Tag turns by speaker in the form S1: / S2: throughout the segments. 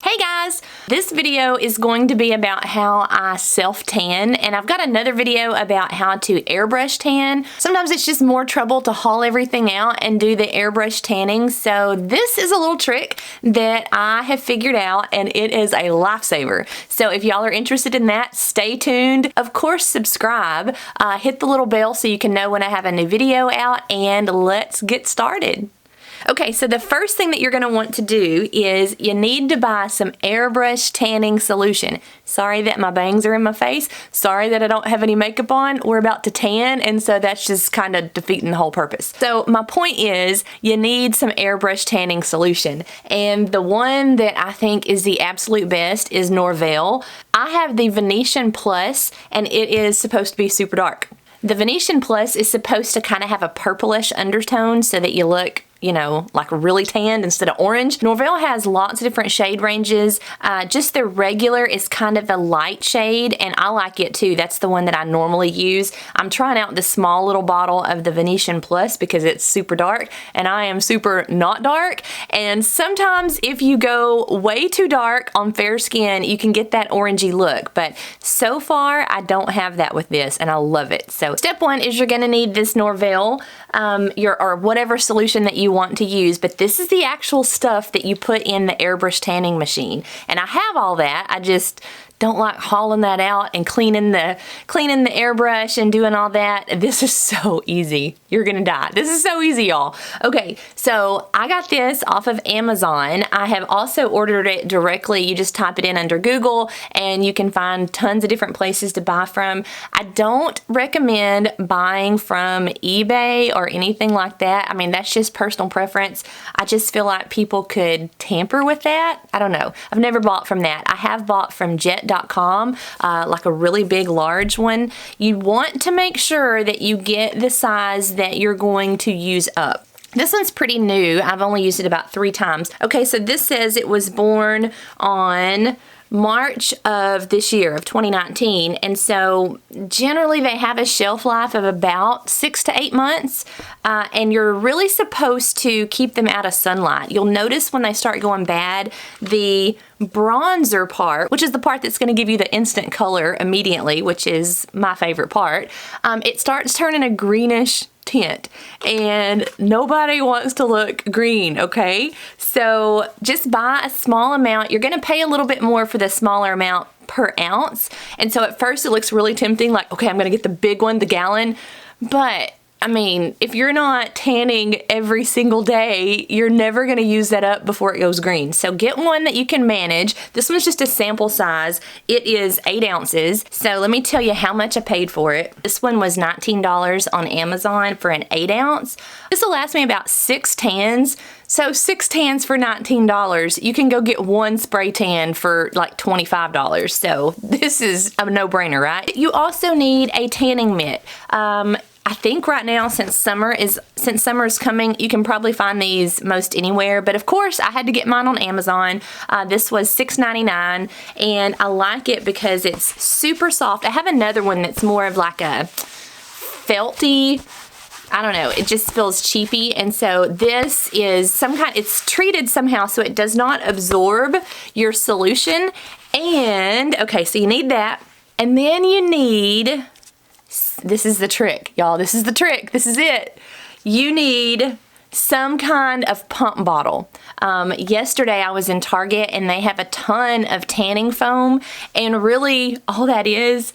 S1: Hey guys! This video is going to be about how I self-tan, and I've got another video about how to airbrush tan. Sometimes it's just more trouble to haul everything out and do the airbrush tanning, so this is a little trick that I have figured out, and it is a lifesaver. So if y'all are interested in that, stay tuned. Of course, subscribe. Hit the little bell so you can know when I have a new video out, and let's get started. Okay, so the first thing that you're going to want to do is you need to buy some airbrush tanning solution. Sorry that my bangs are in my face. Sorry that I don't have any makeup on. We're about to tan, and so that's just kind of defeating the whole purpose. So my point is you need some airbrush tanning solution, and the one that I think is the absolute best is Norvell. I have the Venetian Plus, and it is supposed to be super dark. The Venetian Plus is supposed to kind of have a purplish undertone so that you look, you know, like really tanned instead of orange. Norvell has lots of different shade ranges. Just the regular is kind of a light shade, and I like it too. That's the one that I normally use. I'm trying out the small little bottle of the Venetian Plus because it's super dark, and I am super not dark. And sometimes if you go way too dark on fair skin, you can get that orangey look. But so far, I don't have that with this, and I love it. So step one is you're gonna need this Norvell, or whatever solution that you want to use, but this is the actual stuff that you put in the airbrush tanning machine. And I have all that, I just don't like hauling that out and cleaning the airbrush and doing all that. This is so easy. You're gonna die. This is so easy, y'all. Okay, so I got this off of Amazon. I have also ordered it directly. You just type it in under Google and you can find tons of different places to buy from. I don't recommend buying from eBay or anything like that. I mean, that's just personal preference. I just feel like people could tamper with that. I don't know. I've never bought from that. I have bought from jet.com, like a really big large one. You want to make sure that you get the size that you're going to use up. This one's pretty new. I've only used it about 3 times. Okay, so this says it was born on March of this year, of 2019, and so generally they have a shelf life of about 6 to 8 months, and you're really supposed to keep them out of sunlight. You'll notice when they start going bad, the bronzer part, which is the part that's going to give you the instant color immediately, which is my favorite part, it starts turning a greenish tint, and nobody wants to look green, okay? So just buy a small amount. You're gonna pay a little bit more for the smaller amount per ounce, and so at first it looks really tempting, like, okay, I'm gonna get the big one, the gallon, but I mean, if you're not tanning every single day, you're never going to use that up before it goes green. So get one that you can manage. This one's just a sample size. It is 8 ounces. So let me tell you how much I paid for it. This one was $19 on Amazon for an 8 ounce. This will last me about 6 tans. So 6 tans for $19. You can go get one spray tan for like $25. So this is a no-brainer, right? You also need a tanning mitt. I think right now, since summer is coming, you can probably find these most anywhere. But of course, I had to get mine on Amazon. This was $6.99, and I like it because it's super soft. I have another one that's more of like a felty, I don't know, it just feels cheapy, and so this is it's treated somehow so it does not absorb your solution. And okay, so you need that, and then you need, this is the trick, y'all. This is the trick. This is it. You need some kind of pump bottle. Yesterday I was in Target and they have a ton of tanning foam, and really all that is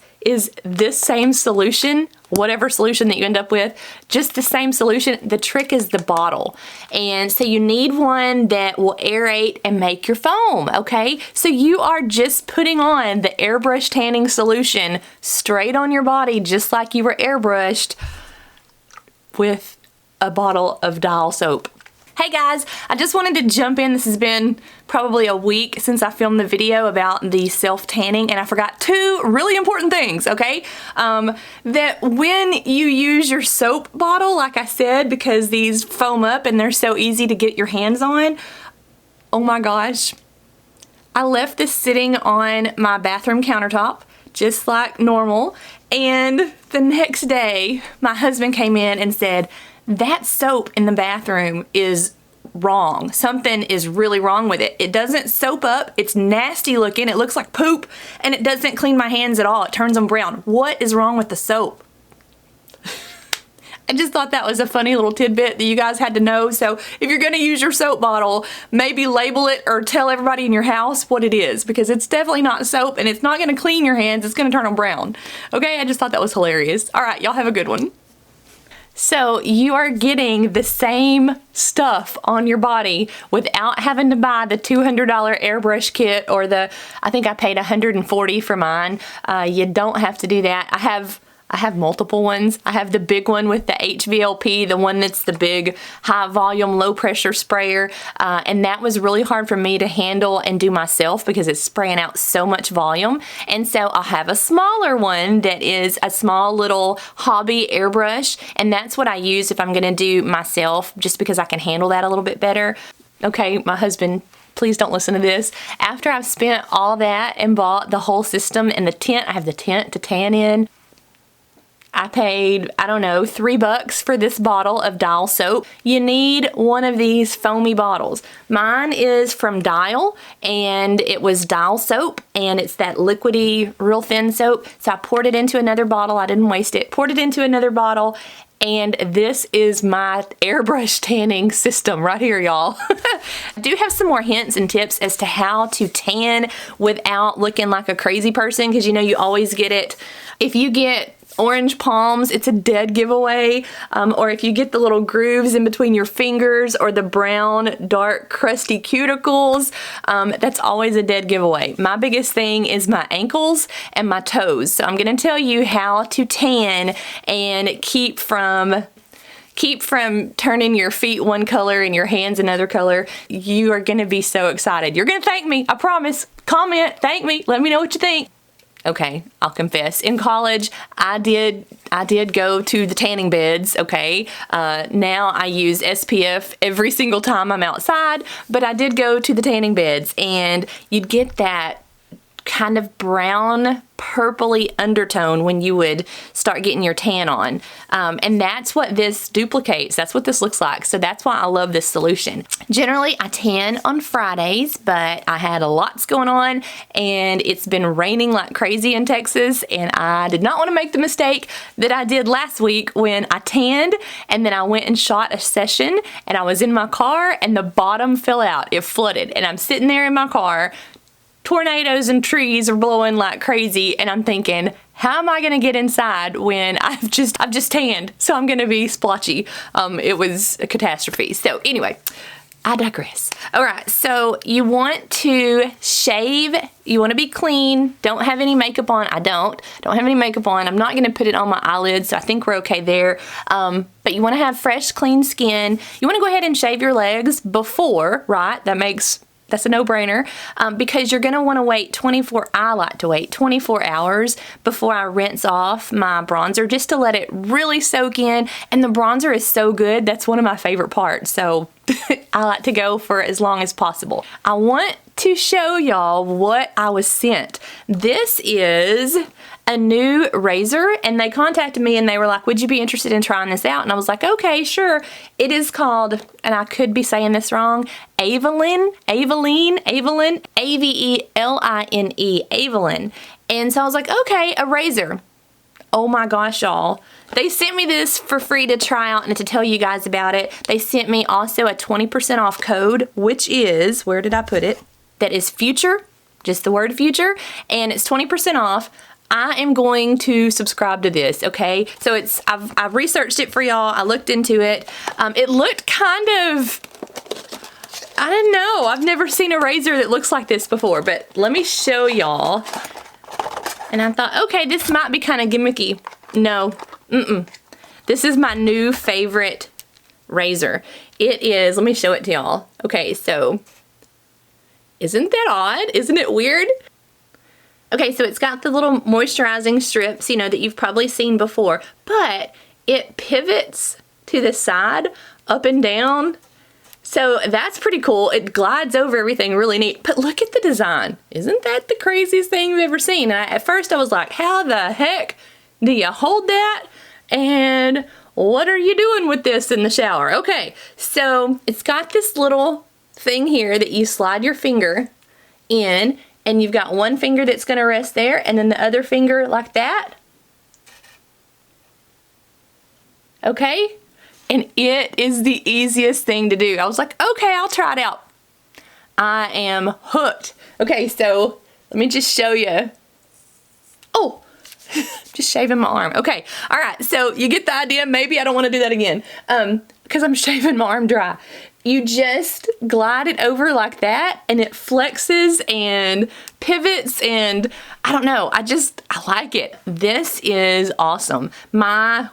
S1: this same solution, whatever solution that you end up with, just the same solution. The trick is the bottle. And so you need one that will aerate and make your foam, okay? So you are just putting on the airbrush tanning solution straight on your body, just like you were airbrushed with a bottle of Dial soap. Hey guys, I just wanted to jump in. This has been probably a week since I filmed the video about the self-tanning, and I forgot 2 really important things, okay? That when you use your soap bottle, like I said, because these foam up and they're so easy to get your hands on, oh my gosh, I left this sitting on my bathroom countertop, just like normal, and the next day, my husband came in and said, that soap in the bathroom is wrong. Something is really wrong with it. It doesn't soap up. It's nasty looking. It looks like poop, and it doesn't clean my hands at all. It turns them brown. What is wrong with the soap? I just thought that was a funny little tidbit that you guys had to know. So if you're going to use your soap bottle, maybe label it or tell everybody in your house what it is, because it's definitely not soap and it's not going to clean your hands. It's going to turn them brown. Okay, I just thought that was hilarious. All right, y'all have a good one. So you are getting the same stuff on your body without having to buy the $200 airbrush kit or I think I paid $140 for mine. You don't have to do that. I have multiple ones. I have the big one with the HVLP, the one that's the big high volume, low pressure sprayer. And that was really hard for me to handle and do myself because it's spraying out so much volume. And so I'll have a smaller one that is a small little hobby airbrush. And that's what I use if I'm gonna do myself, just because I can handle that a little bit better. Okay, my husband, please don't listen to this. After I've spent all that and bought the whole system and the tent, I have the tent to tan in. I paid, I don't know, $3 for this bottle of Dial soap. You need one of these foamy bottles. Mine is from Dial, and it was Dial soap, and it's that liquidy, real thin soap. So I poured it into another bottle. I didn't waste it. Poured it into another bottle, and this is my airbrush tanning system right here, y'all. I do have some more hints and tips as to how to tan without looking like a crazy person, because you know you always get it. If you get orange palms, it's a dead giveaway. Or if you get the little grooves in between your fingers or the brown, dark, crusty cuticles, that's always a dead giveaway. My biggest thing is my ankles and my toes. So I'm going to tell you how to tan and keep from turning your feet one color and your hands another color. You are going to be so excited. You're going to thank me, I promise. Comment, thank me, let me know what you think. Okay, I'll confess. In college, I did go to the tanning beds, okay? Now I use SPF every single time I'm outside, but I did go to the tanning beds, and you'd get that kind of brown, purpley undertone when you would start getting your tan on. And that's what this duplicates. That's what this looks like. So that's why I love this solution. Generally, I tan on Fridays, but I had lots going on, and it's been raining like crazy in Texas, and I did not want to make the mistake that I did last week when I tanned, and then I went and shot a session, and I was in my car, and the bottom fell out. It flooded, and I'm sitting there in my car. Tornadoes and trees are blowing like crazy, and I'm thinking, how am I gonna get inside when I've just tanned? So I'm gonna be splotchy. It was a catastrophe. So anyway, I digress. All right, so you want to shave. You want to be clean. Don't have any makeup on. I don't have any makeup on. I'm not gonna put it on my eyelids, so I think we're okay there. But you want to have fresh, clean skin. You want to go ahead and shave your legs before, right? That's a no-brainer, because you're going to want to wait I like to wait 24 hours before I rinse off my bronzer, just to let it really soak in. And the bronzer is so good. That's one of my favorite parts. So I like to go for as long as possible. I want to show y'all what I was sent. This is a new razor, and they contacted me and they were like, would you be interested in trying this out? And I was like, okay, sure. It is called, and I could be saying this wrong, Aveline, Aveline, Aveline. And so I was like, okay, a razor. Oh my gosh, y'all. They sent me this for free to try out and to tell you guys about it. They sent me also a 20% off code, which is, where did I put it? That is future, just the word future, and it's 20% off. I am going to subscribe to this, okay? So I've researched it for y'all. I looked into it. It looked kind of, I don't know. I've never seen a razor that looks like this before, but let me show y'all. And I thought, okay, this might be kind of gimmicky. No, This is my new favorite razor. It is, let me show it to y'all. Okay, so isn't that odd? Isn't it weird? Okay, so it's got the little moisturizing strips, you know, that you've probably seen before, but it pivots to the side, up and down. So that's pretty cool. It glides over everything really neat. But look at the design. Isn't that the craziest thing you've ever seen? At first I was like, how the heck do you hold that? And what are you doing with this in the shower? Okay, so it's got this little thing here that you slide your finger in, and you've got one finger that's gonna rest there, and then the other finger like that. Okay, and it is the easiest thing to do. I was like, okay, I'll try it out. I am hooked. Okay, so let me just show you. Oh, just shaving my arm. Okay, all right, so you get the idea. Maybe I don't want to do that again because I'm shaving my arm dry. You just glide it over like that, and it flexes and pivots, and I don't know, I like it. This is awesome. I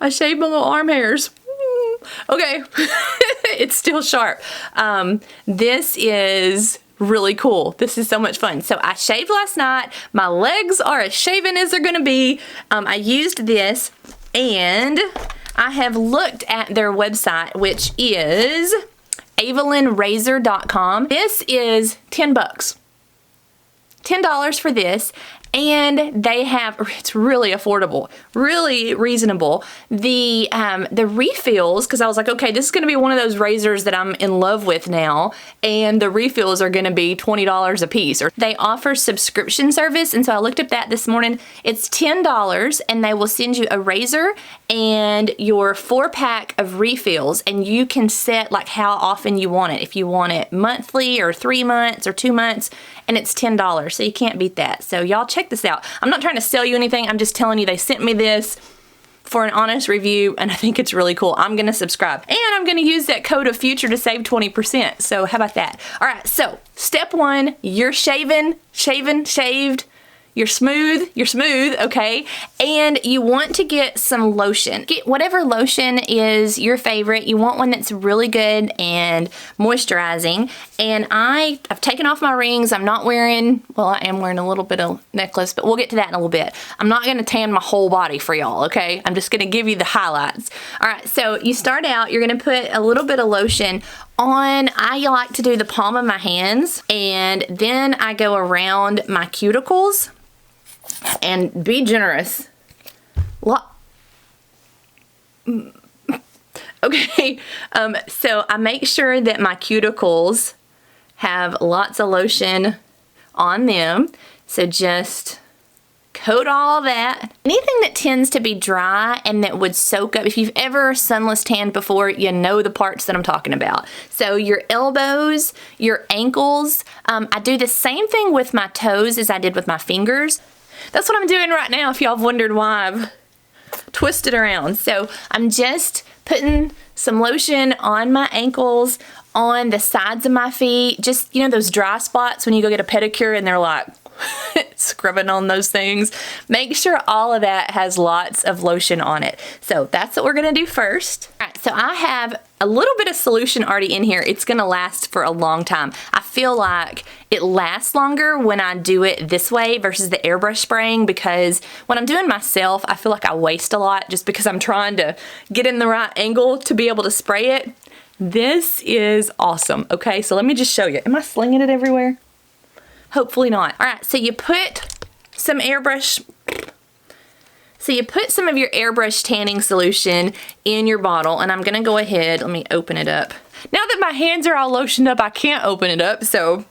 S1: shaved my little arm hairs. Okay, it's still sharp. This is really cool. This is so much fun. So I shaved last night. My legs are as shaven as they're gonna be. I used this, and I have looked at their website, which is avalinrazor.com. This is 10 bucks. $10 for this, and they have, it's really affordable, really reasonable. The refills, because I was like, okay, this is gonna be one of those razors that I'm in love with now, and the refills are gonna be $20 a piece. Or they offer subscription service, and so I looked up that this morning. It's $10, and they will send you a razor and your 4-pack of refills, and you can set like how often you want it. If you want it monthly or 3 months or 2 months, and it's $10, so you can't beat that. So y'all check this out. I'm not trying to sell you anything. I'm just telling you they sent me this for an honest review, and I think it's really cool. I'm gonna subscribe, and I'm gonna use that code of future to save 20%. So how about that? All right, so step 1, you're shaved. You're smooth, okay? And you want to get some lotion. Get whatever lotion is your favorite. You want one that's really good and moisturizing. And I've taken off my rings. I'm not wearing, well, I am wearing a little bit of necklace, but we'll get to that in a little bit. I'm not gonna tan my whole body for y'all, okay? I'm just gonna give you the highlights. All right, so you start out, you're gonna put a little bit of lotion on. I like to do the palm of my hands, and then I go around my cuticles. And be generous. Okay, so I make sure that my cuticles have lots of lotion on them. So just coat all that. Anything that tends to be dry and that would soak up, if you've ever sunless tanned before, you know the parts that I'm talking about. So your elbows, your ankles. I do the same thing with my toes as I did with my fingers. That's what I'm doing right now, if y'all have wondered why I've twisted around. So I'm just putting some lotion on my ankles, on the sides of my feet, just, you know, those dry spots when you go get a pedicure and they're like scrubbing on those things. Make sure all of that has lots of lotion on it. So that's what we're gonna do first. All right, so I have a little bit of solution already in here. It's gonna last for a long time. I feel like it lasts longer when I do it this way versus the airbrush spraying, because when I'm doing myself, I feel like I waste a lot just because I'm trying to get in the right angle to be able to spray it. This is awesome. Okay, so let me just show you. Am I slinging it everywhere? Hopefully not. All right, so you put some airbrush, so you put some of your airbrush tanning solution in your bottle, and I'm gonna go ahead, let me open it up. Now that my hands are all lotioned up, I can't open it up, so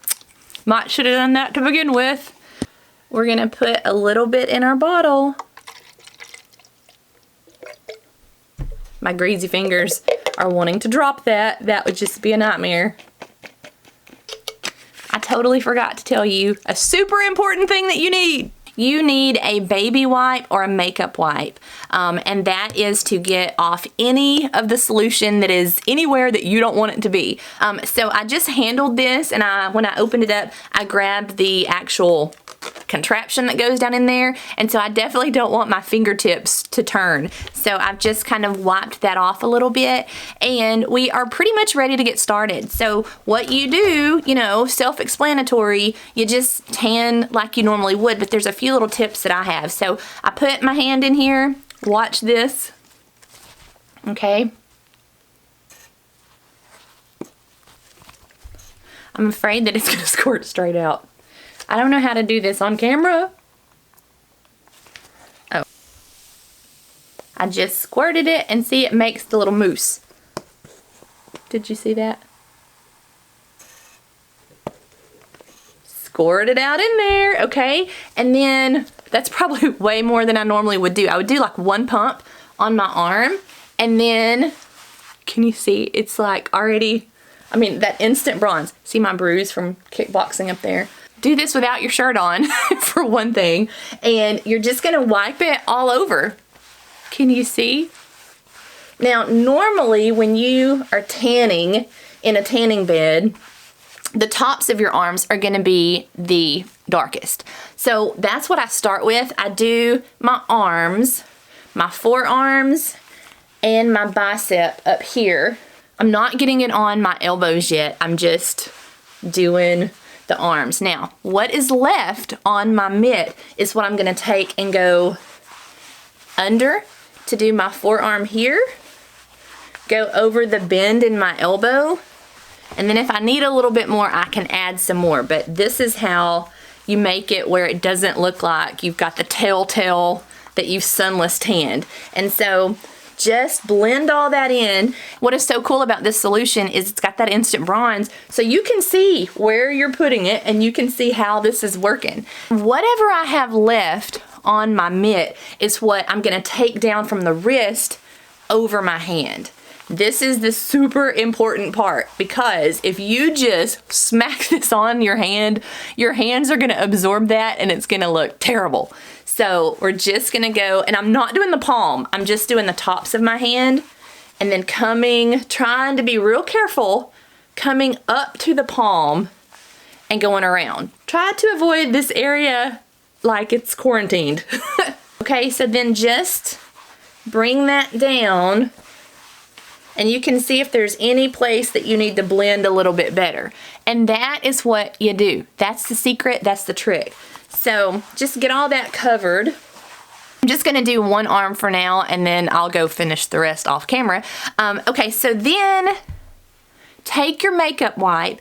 S1: might should have done that to begin with. We're gonna put a little bit in our bottle. My greasy fingers are wanting to drop that. That would just be a nightmare. I totally forgot to tell you a super important thing that you need. You need a baby wipe or a makeup wipe, and that is to get off any of the solution that is anywhere that you don't want it to be. So I just handled this, and when I opened it up, I grabbed the actual contraption that goes down in there, and so I definitely don't want my fingertips to turn. So I've just kind of wiped that off a little bit, and we are pretty much ready to get started. So what you do, you know, self-explanatory, you just tan like you normally would, but there's a few little tips that I have. So I put my hand in here, watch this, okay? I'm afraid that it's gonna squirt straight out. I don't know how to do this on camera. Oh. I just squirted it, and see, it makes the little mousse. Did you see that? Squirt it out in there, okay? And then, that's probably way more than I normally would do. I would do like 1 pump on my arm, and then, can you see, it's like already, I mean, that instant bronze. See my bruise from kickboxing up there? Do this without your shirt on, for one thing, and you're just gonna wipe it all over. Can you see? Now, normally when you are tanning in a tanning bed, the tops of your arms are gonna be the darkest. So that's what I start with. I do my arms, my forearms, and my bicep up here. I'm not getting it on my elbows yet. I'm just doing the arms. Now, what is left on my mitt is what I'm gonna take and go under to do my forearm here, go over the bend in my elbow, and then if I need a little bit more, I can add some more. But this is how you make it where it doesn't look like you've got the telltale that you've sunless tanned. And so just blend all that in. What is so cool about this solution is it's got that instant bronze, so you can see where you're putting it and you can see how this is working. Whatever I have left on my mitt is what I'm gonna take down from the wrist over my hand. This is the super important part, because if you just smack this on your hand, your hands are gonna absorb that and it's gonna look terrible. So we're just gonna go, and I'm not doing the palm, I'm just doing the tops of my hand, and then trying to be real careful, coming up to the palm and going around. Try to avoid this area like it's quarantined. Okay, so then just bring that down, and you can see if there's any place that you need to blend a little bit better. And that is what you do. That's the secret, that's the trick. So just get all that covered. I'm just gonna do one arm for now, and then I'll go finish the rest off camera. Okay, so then take your makeup wipe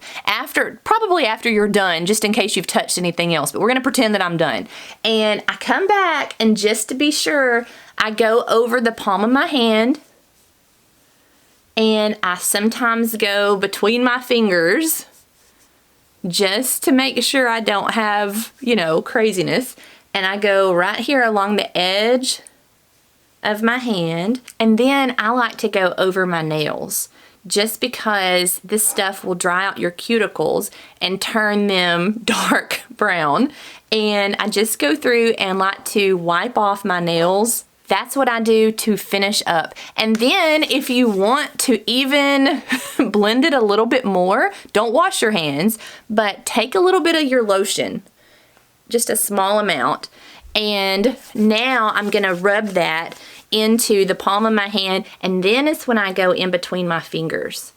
S1: probably after you're done, just in case you've touched anything else, but we're gonna pretend that I'm done. And I come back, and just to be sure, I go over the palm of my hand, and I sometimes go between my fingers just to make sure I don't have, you know, craziness. And I go right here along the edge of my hand, and then I like to go over my nails, just because this stuff will dry out your cuticles and turn them dark brown. And I just go through and like to wipe off my nails. That's what I do to finish up. And then if you want to even blend it a little bit more, don't wash your hands, but take a little bit of your lotion, just a small amount. And now I'm gonna rub that into the palm of my hand, and then it's when I go in between my fingers.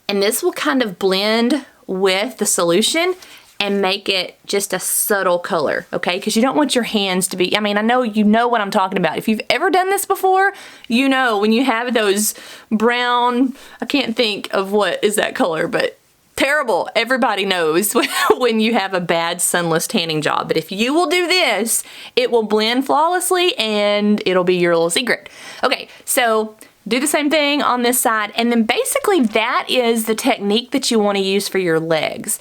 S1: And this will kind of blend with the solution and make it just a subtle color, okay? Because you don't want your hands to be, I mean, I know you know what I'm talking about. If you've ever done this before, you know when you have those brown, I can't think of what is that color, but terrible. Everybody knows when you have a bad sunless tanning job. But if you will do this, it will blend flawlessly and it'll be your little secret. Okay, so do the same thing on this side, and then basically that is the technique that you want to use for your legs.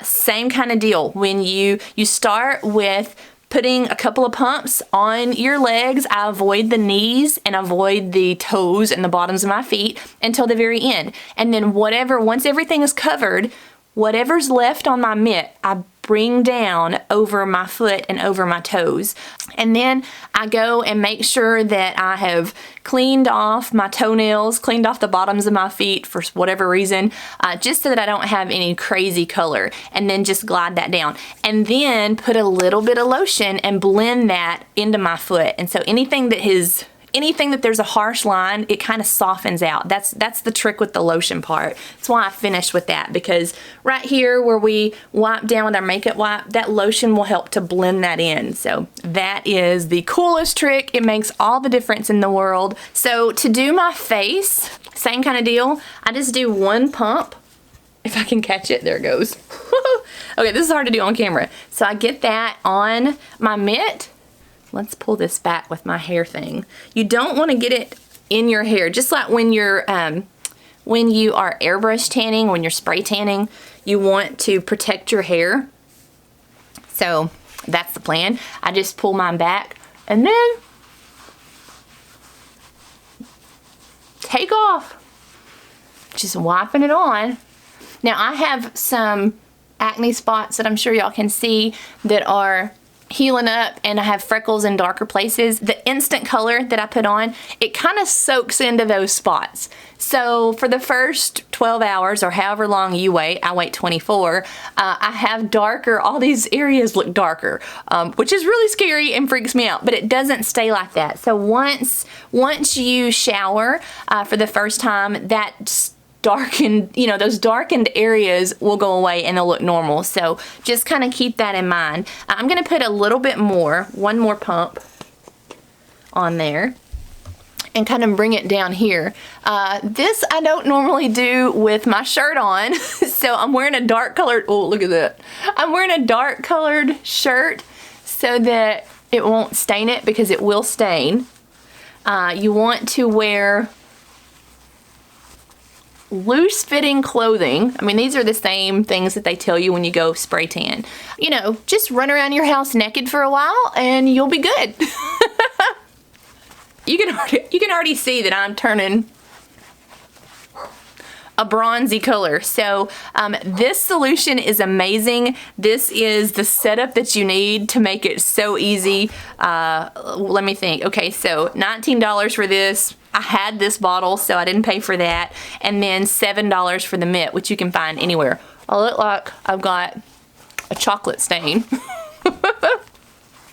S1: Same kind of deal. When you start with putting a couple of pumps on your legs, I avoid the knees and avoid the toes and the bottoms of my feet until the very end. And then once everything is covered, whatever's left on my mitt, I bring down over my foot and over my toes. And then I go and make sure that I have cleaned off my toenails, cleaned off the bottoms of my feet for whatever reason, just so that I don't have any crazy color, and then just glide that down. And then put a little bit of lotion and blend that into my foot. And so anything that there's a harsh line, it kind of softens out. That's the trick with the lotion part. That's why I finished with that, because right here where we wipe down with our makeup wipe, that lotion will help to blend that in. So that is the coolest trick. It makes all the difference in the world. So to do my face, same kind of deal. I just do one pump. If I can catch it, there it goes. Okay, this is hard to do on camera. So I get that on my mitt, let's pull this back with my hair thing. You don't want to get it in your hair, just like when you're when you are airbrush tanning, when you're spray tanning, you want to protect your hair. So that's the plan. I just pull mine back and then take off. Just wiping it on. Now I have some acne spots that I'm sure y'all can see that are healing up, and I have freckles in darker places. The instant color that I put on, it kind of soaks into those spots. So for the first 12 hours or however long you wait, I wait 24, I have darker, all these areas look darker, which is really scary and freaks me out, but it doesn't stay like that. So once you shower for the first time, that darkened, you know, those darkened areas will go away and they'll look normal. So just kind of keep that in mind. I'm going to put a little bit more, one more pump on there and kind of bring it down here. This I don't normally do with my shirt on. So I'm wearing a dark colored, oh, look at that. I'm wearing a dark colored shirt so that it won't stain it, because it will stain. You want to wear loose fitting clothing. I mean, these are the same things that they tell you when you go spray tan. You know, just run around your house naked for a while and you'll be good. You can already see that I'm turning a bronzy color. So this solution is amazing. This is the setup that you need to make it so easy. Let me think. Okay, so $19 for this. I had this bottle, so I didn't pay for that. And then $7 for the mitt, which you can find anywhere. I look like I've got a chocolate stain.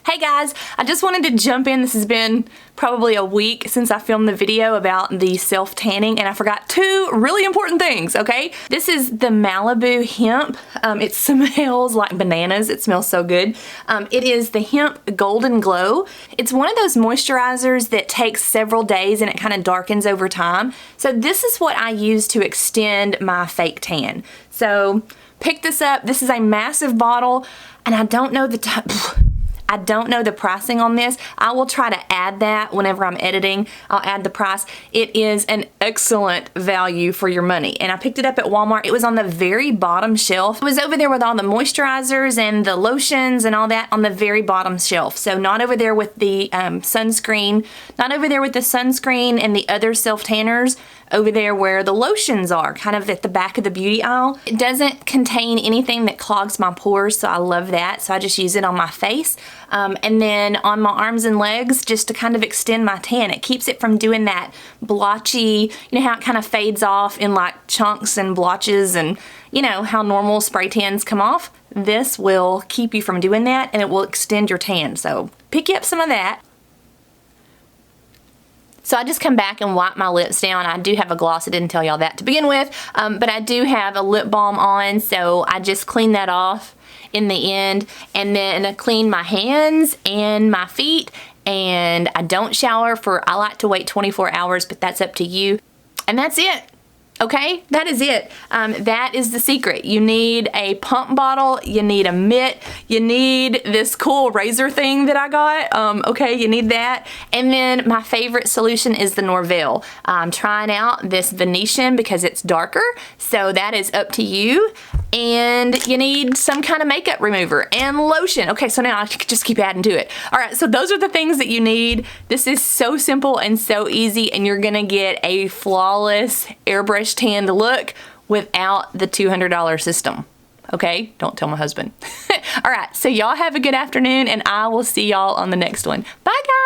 S1: Hey guys, I just wanted to jump in. This has been probably a week since I filmed the video about the self-tanning, and I forgot two really important things, okay? This is the Malibu hemp. It smells like bananas. It smells so good. It is the hemp golden glow. It's one of those moisturizers that takes several days and it kind of darkens over time. So this is what I use to extend my fake tan. So pick this up. This is a massive bottle, and I don't know the I don't know the pricing on this. I will try to add that whenever I'm editing. I'll add the price. It is an excellent value for your money. And I picked it up at Walmart. It was on the very bottom shelf. It was over there with all the moisturizers and the lotions and all that on the very bottom shelf. So not over there with the sunscreen, not over there with the sunscreen and the other self-tanners, over there where the lotions are, kind of at the back of the beauty aisle. It doesn't contain anything that clogs my pores, so I love that. So I just use it on my face. And then on my arms and legs, just to kind of extend my tan. It keeps it from doing that blotchy, you know how it kind of fades off in like chunks and blotches, and you know how normal spray tans come off? This will keep you from doing that, and it will extend your tan. So pick you up some of that. So I just come back and wipe my lips down. I do have a gloss. I didn't tell y'all that to begin with, but I do have a lip balm on, so I just clean that off in the end, and then I clean my hands and my feet, and I don't shower for, I like to wait 24 hours, but that's up to you. And that's it. Okay, that is it. That is the secret. You need a pump bottle, you need a mitt, you need this cool razor thing that I got. Okay, you need that. And then my favorite solution is the Norvell. I'm trying out this Venetian because it's darker, so that is up to you. And you need some kind of makeup remover and lotion. Okay, so now I just keep adding to it. All right, so those are the things that you need. This is so simple and so easy, and you're gonna get a flawless airbrush tan look without the $200 system. Okay, don't tell my husband. All right, so y'all have a good afternoon, and I will see y'all on the next one. Bye guys.